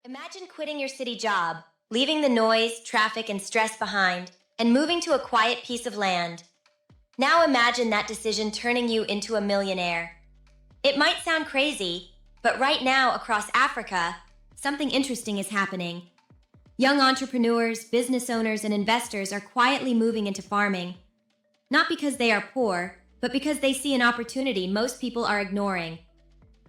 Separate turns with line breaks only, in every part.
Imagine quitting your city job, leaving the noise, traffic, and stress behind, and moving to a quiet piece of land. Now imagine that decision turning you into a millionaire. It might sound crazy, but right now across Africa, something interesting is happening. Young entrepreneurs, business owners, and investors are quietly moving into farming. Not because they are poor, but because they see an opportunity most people are ignoring.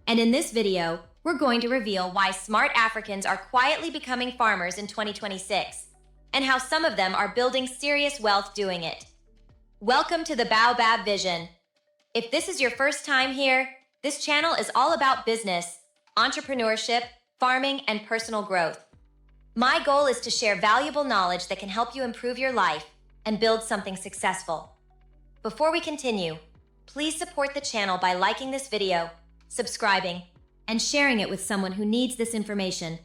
And in this video, we're going to reveal why smart Africans are quietly becoming farmers in 2026, and how some of them are building serious wealth doing it. Welcome to the Baobab Vision. If this is your first time here, this channel is all about business, entrepreneurship, farming, and personal growth. My goal is to share valuable knowledge that can help you improve your life and build something successful. Before we continue, please support the channel by liking this video, subscribing, and sharing it with someone who needs this information.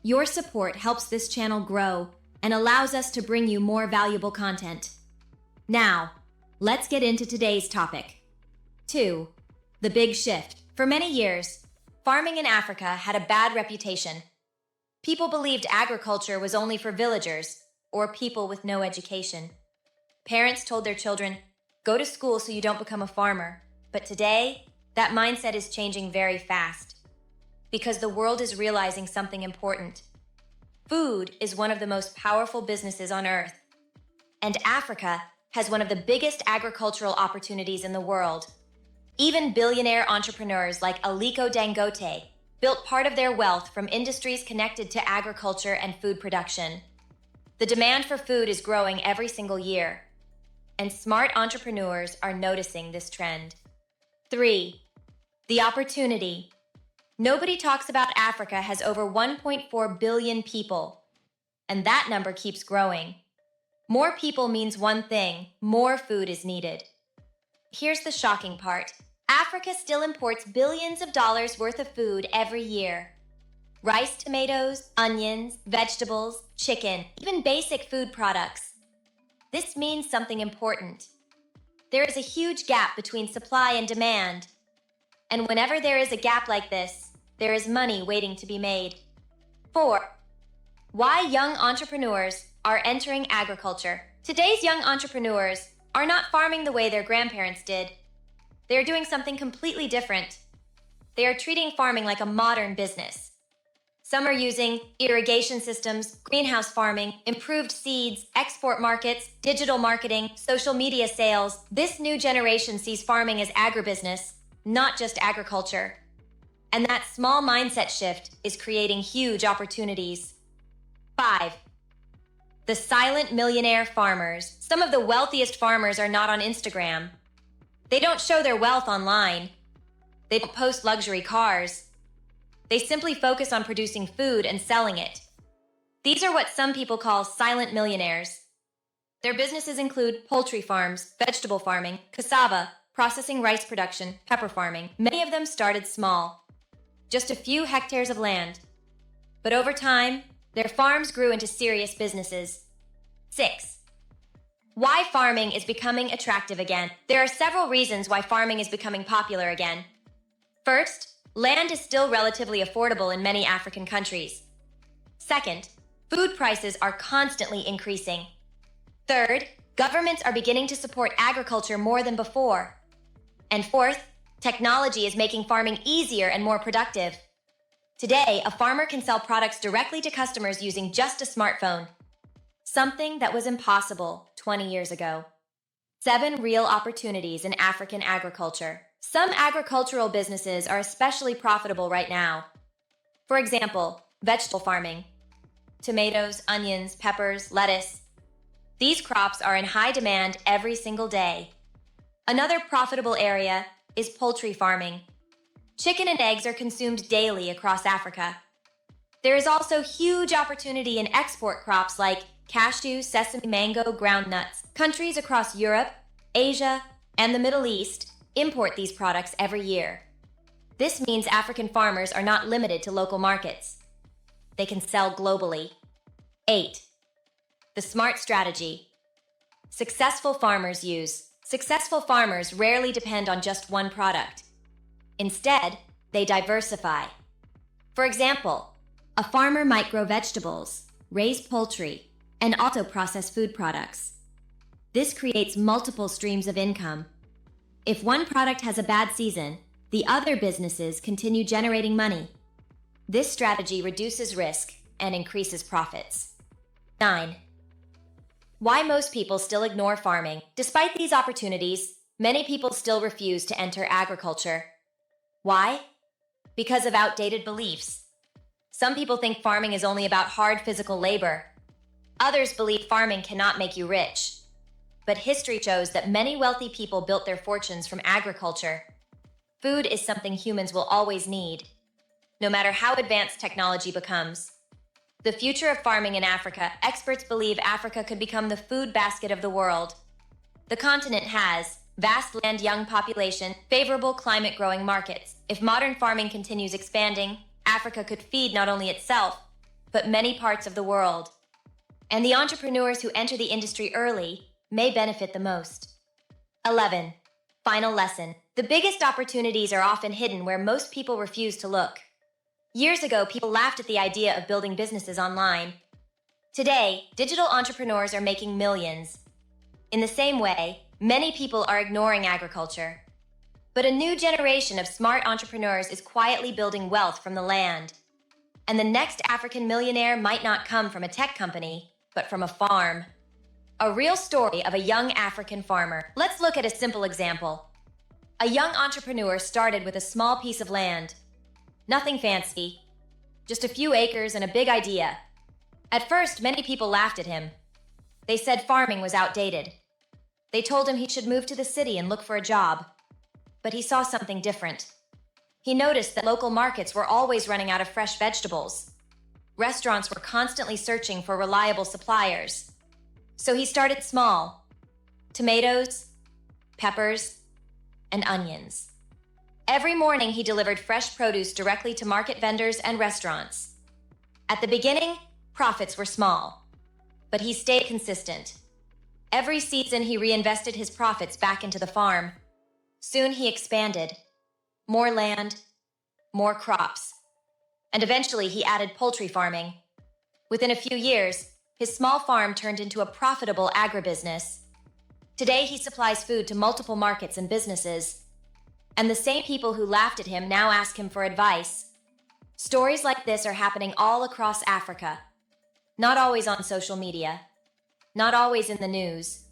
Your support helps this channel grow and allows us to bring you more valuable content. Now, let's get into today's topic. 2. The big shift. For many years, farming in Africa had a bad reputation. People believed agriculture was only for villagers or people with no education. Parents told their children, "Go to school so you don't become a farmer." But today, that mindset is changing very fast because the world is realizing something important. Food is one of the most powerful businesses on earth, and Africa has one of the biggest agricultural opportunities in the world. Even billionaire entrepreneurs like Aliko Dangote built part of their wealth from industries connected to agriculture and food production. The demand for food is growing every single year, and smart entrepreneurs are noticing this trend. 3. The opportunity. Nobody talks about Africa has over 1.4 billion people, and that number keeps growing. More people means one thing: more food is needed. Here's the shocking part. Africa still imports billions of dollars worth of food every year. Rice, tomatoes, onions, vegetables, chicken, even basic food products. This means something important. There is a huge gap between supply and demand. And whenever there is a gap like this, there is money waiting to be made. 4. Why young entrepreneurs are entering agriculture. Today's young entrepreneurs are not farming the way their grandparents did. They are doing something completely different. They are treating farming like a modern business. Some are using irrigation systems, greenhouse farming, improved seeds, export markets, digital marketing, social media sales. This new generation sees farming as agribusiness, not just agriculture. And that small mindset shift is creating huge opportunities. 5. The silent millionaire farmers. Some of the wealthiest farmers are not on Instagram. They don't show their wealth online. They don't post luxury cars. They simply focus on producing food and selling it. These are what some people call silent millionaires. Their businesses include poultry farms, vegetable farming, cassava, processing rice production, pepper farming. Many of them started small, just a few hectares of land. But over time, their farms grew into serious businesses. 6. Why farming is becoming attractive again. There are several reasons why farming is becoming popular again. First, land is still relatively affordable in many African countries. Second, food prices are constantly increasing. Third, governments are beginning to support agriculture more than before. And fourth, technology is making farming easier and more productive. Today, a farmer can sell products directly to customers using just a smartphone, something that was impossible 20 years ago. 7 real opportunities in African agriculture. Some agricultural businesses are especially profitable right now. For example, vegetable farming. Tomatoes, onions, peppers, lettuce. These crops are in high demand every single day. Another profitable area is poultry farming. Chicken and eggs are consumed daily across Africa. There is also huge opportunity in export crops like cashew, sesame, mango, ground nuts. Countries across Europe, Asia, and the Middle East import these products every year. This means African farmers are not limited to local markets. They can sell globally. 8. The smart strategy. Successful farmers rarely depend on just one product. Instead, they diversify. For example, A farmer might grow vegetables, raise poultry, and also process food products. This creates multiple streams of income. If one product has a bad season, the other businesses continue generating money. This strategy reduces risk and increases profits. 9. Why most people still ignore farming. Despite these opportunities, many people still refuse to enter agriculture. Why? Because of outdated beliefs. Some people think farming is only about hard physical labor. Others believe farming cannot make you rich. But history shows that many wealthy people built their fortunes from agriculture. Food is something humans will always need, no matter how advanced technology becomes. The future of farming in Africa, experts believe Africa could become the food basket of the world. The continent has vast land, young population, favorable climate, growing markets. If modern farming continues expanding, Africa could feed not only itself, but many parts of the world. And the entrepreneurs who enter the industry early may benefit the most. 11. Final lesson. The biggest opportunities are often hidden where most people refuse to look. Years ago, people laughed at the idea of building businesses online. Today, digital entrepreneurs are making millions. In the same way, many people are ignoring agriculture. But a new generation of smart entrepreneurs is quietly building wealth from the land. And the next African millionaire might not come from a tech company, but from a farm. A real story of a young African farmer. Let's look at a simple example. A young entrepreneur started with a small piece of land. Nothing fancy, just a few acres and a big idea. At first, many people laughed at him. They said farming was outdated. They told him he should move to the city and look for a job. But he saw something different. He noticed that local markets were always running out of fresh vegetables. Restaurants were constantly searching for reliable suppliers. So he started small: tomatoes, peppers, and onions. Every morning he delivered fresh produce directly to market vendors and restaurants. At the beginning, profits were small, but he stayed consistent. Every season he reinvested his profits back into the farm. Soon he expanded. More land, more crops. And eventually he added poultry farming. Within a few years, his small farm turned into a profitable agribusiness. Today he supplies food to multiple markets and businesses. And the same people who laughed at him now ask him for advice. Stories like this are happening all across Africa. Not always on social media, not always in the news,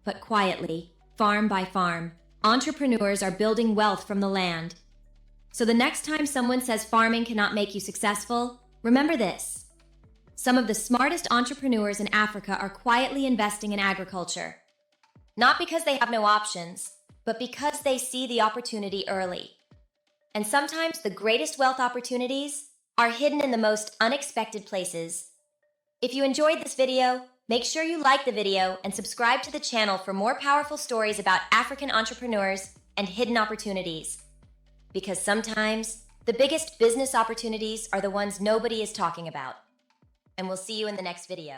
but quietly, farm by farm, entrepreneurs are building wealth from the land. So the next time someone says farming cannot make you successful, remember this. Some of the smartest entrepreneurs in Africa are quietly investing in agriculture. Not because they have no options, but because they see the opportunity early. And sometimes the greatest wealth opportunities are hidden in the most unexpected places. If you enjoyed this video, make sure you like the video and subscribe to the channel for more powerful stories about African entrepreneurs and hidden opportunities. Because sometimes the biggest business opportunities are the ones nobody is talking about. And we'll see you in the next video.